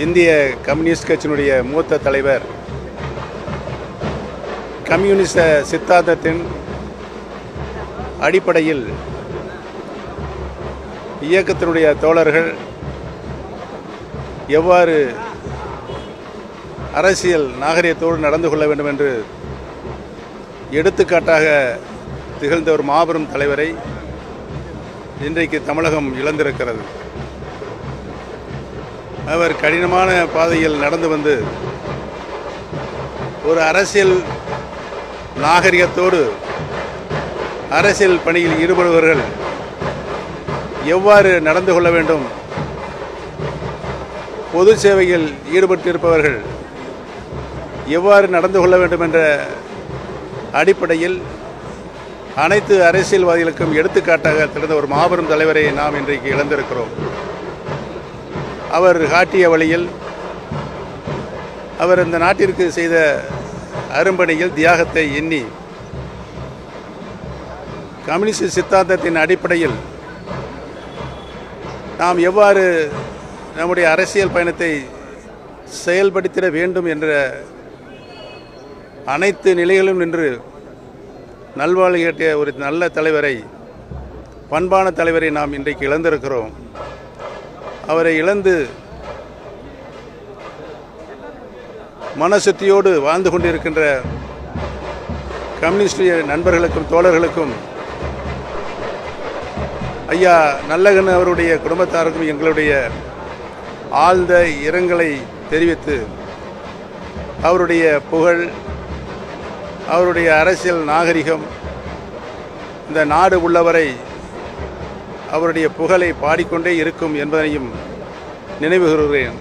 இந்திய கம்யூனிஸ்ட் கட்சியினுடைய மூத்த தலைவர் கம்யூனிச சித்தாந்தத்தின் அடிப்படையில் இயக்கத்தினுடைய தோழர்கள் எவ்வாறு அரசியல் நாகரிகத்தோடு நடந்து கொள்ள வேண்டும் என்று எடுத்துக்காட்டாக திகழ்ந்த ஒரு மாபெரும் தலைவரை இன்றைக்கு தமிழகம் இழந்திருக்கிறது. அவர் கடினமான பாதையில் நடந்து வந்து ஒரு அரசியல் நாகரிகத்தோடு அரசியல் பணியில் ஈடுபடுபவர்கள் எவ்வாறு நடந்து கொள்ள வேண்டும், பொது சேவையில் ஈடுபட்டிருப்பவர்கள் எவ்வாறு நடந்து கொள்ள வேண்டும் என்ற அடிப்படையில் அனைத்து அரசியல்வாதிகளுக்கும் எடுத்துக்காட்டாக திகழ்ந்த ஒரு மாபெரும் தலைவரை நாம் இன்றைக்கு இழந்திருக்கிறோம். அவர் காட்டிய வழியில் அவர் இந்த நாட்டிற்கு செய்த அரும்பணியில் தியாகத்தை எண்ணி கம்யூனிஸ்ட் சித்தாந்தத்தின் அடிப்படையில் நாம் எவ்வாறு நம்முடைய அரசியல் பயணத்தை செயல்படுத்திட வேண்டும் என்ற அனைத்து நிலைகளிலும் நின்று நல்வாழ்வு காட்டிய ஒரு நல்ல தலைவரை, பண்பான தலைவரை நாம் இன்றைக்கு இழந்திருக்கிறோம். அவரை இழந்து மனசுத்தியோடு வாழ்ந்து கொண்டிருக்கின்ற கம்யூனிஸ்ட் நண்பர்களுக்கும் தோழர்களுக்கும் ஐயா நல்லகண்ணு அவருடைய குடும்பத்தாருக்கும் எங்களுடைய ஆழ்ந்த இரங்கலை தெரிவித்து அவருடைய புகழ், அவருடைய அரசியல் நாகரிகம் இந்த நாடு உள்ளவரை அவருடைய புகழை பாடிக்கொண்டே இருக்கும் என்பதையும் நினைவு கூறுகிறேன்.